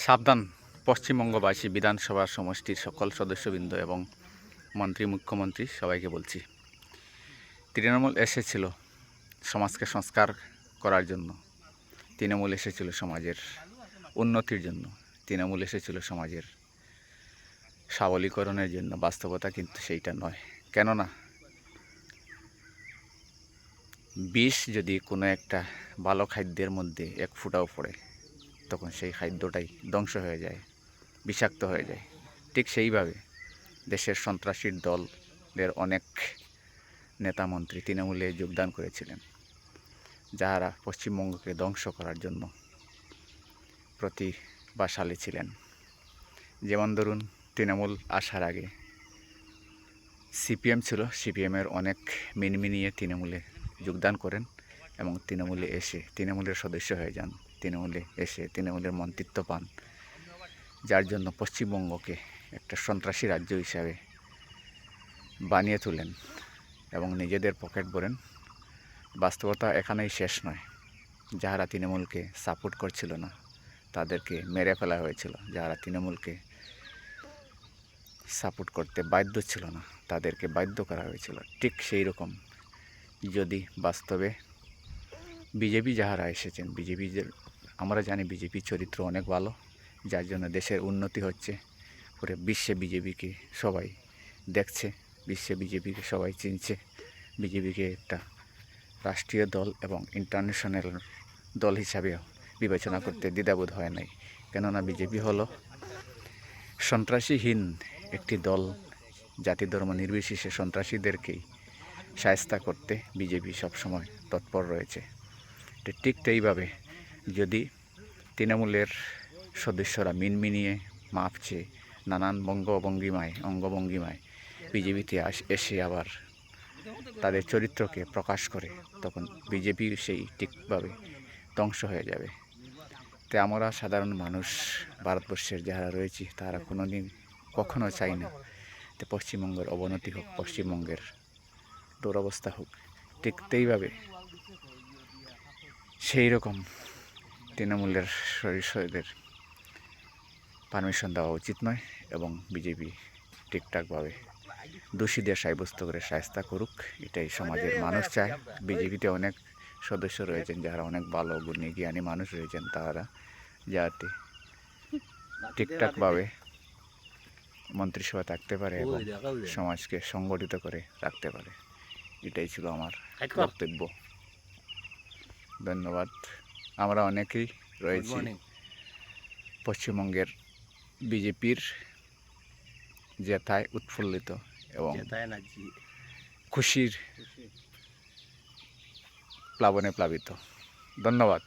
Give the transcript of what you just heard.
সাবধান পশ্চিমবঙ্গবাসী বিধানসভা সমষ্টির সকল সদস্যবৃন্দ এবং মন্ত্রী মুখ্যমন্ত্রী সবাইকে বলছি, তৃণমূল এসেছিল সমাজকে সংস্কার করার জন্য, তৃণমূল এসেছিল সমাজের উন্নতির জন্য, তৃণমূল এসেছিল সমাজের সবলীকরণের জন্য। বাস্তবতা কিন্তু সেইটা নয়। কেননা বিষ যদি কোনো একটা ভালো খাদ্যের মধ্যে এক ফুটাও পড়ে, তখন সেই খাদ্যটাই ধ্বংস হয়ে যায়, বিষাক্ত হয়ে যায়। ঠিক সেইভাবে দেশের সন্ত্রাসী দলের অনেক নেতামন্ত্রী তৃণমূলে যোগদান করেছিলেন, যাহারা পশ্চিমবঙ্গকে ধ্বংস করার জন্য প্রতিভাশালী ছিলেন। যেমন ধরুন, তৃণমূল আসার আগে সিপিএম ছিল, সিপিএমের অনেক মিনমিনিয়ে তৃণমূলে যোগদান করেন এবং তৃণমূলে এসে তৃণমূলের সদস্য হয়ে যান, তৃণমূলে এসে তৃণমূলের মন্ত্রিত্ব পান, যার জন্য পশ্চিমবঙ্গকে একটা সন্ত্রাসী রাজ্য হিসাবে বানিয়ে তোলেন এবং নিজেদের পকেট ভরেন। বাস্তবতা এখানেই শেষ নয়। যারা তৃণমূলকে সাপোর্ট করছিল না তাদেরকে মেরে ফেলা হয়েছিল, যারা তৃণমূলকে সাপোর্ট করতে বাধ্য ছিল না তাদেরকে বাধ্য করা হয়েছিল। ঠিক সেই রকম যদি বাস্তবে বিজেপি যাহারা এসেছেন, আমরা জানি বিজেপির চরিত্র অনেক ভালো, যার জন্য দেশের উন্নতি হচ্ছে। পুরো বিশ্বে বিজেপিকে সবাই দেখছে, বিশ্বে বিজেপিকে সবাই চিনছে। বিজেপিকে একটা রাষ্ট্রীয় দল এবং ইন্টারন্যাশনাল দল হিসাবে বিবেচনা করতে দ্বিধাবোধ হয় নাই। কেননা বিজেপি হলো সন্ত্রাসীহীন একটি দল। জাতি ধর্ম নির্বিশেষে সন্ত্রাসীদেরকেই শায়েস্তা করতে বিজেপি সবসময় তৎপর রয়েছে। ঠিক এইভাবে যদি তৃণমূলের সদস্যরা মিনমিনিয়ে মাপ চেয়ে নানান অঙ্গভঙ্গিমায় বিজেপিতে এসে আবার তাদের চরিত্রকে প্রকাশ করে, তখন বিজেপি সেই ঠিকভাবে ধ্বংস হয়ে যাবে। তাই আমরা সাধারণ মানুষ, ভারতবর্ষের যারা রয়েছি, তারা কখনো চাই না যে পশ্চিমবঙ্গের অবনতি হোক, পশ্চিমবঙ্গের দুরবস্থা হোক। ঠিক সেইভাবে সেই রকম তৃণমূলের সদস্যদের পারমিশন দেওয়া উচিত নয় এবং বিজেপি ঠিকঠাকভাবে দোষীদের সাব্যস্ত করে শায়েস্তা করুক, এটাই সমাজের মানুষ চায়। বিজেপিতে অনেক সদস্য রয়েছেন যারা অনেক ভালো গুণী জ্ঞানী মানুষ রয়েছেন, তারা যাতে ঠিকঠাকভাবে মন্ত্রিসভা থাকতে পারে এবং সমাজকে সংগঠিত করে রাখতে পারে। এটাই ছিল আমার বক্তব্য। ধন্যবাদ। আমরা অনেকেই রয়েছি পশ্চিমবঙ্গের বিজেপির জেতায় উৎফুল্লিত এবং খুশির প্লাবনে প্লাবিত। ধন্যবাদ।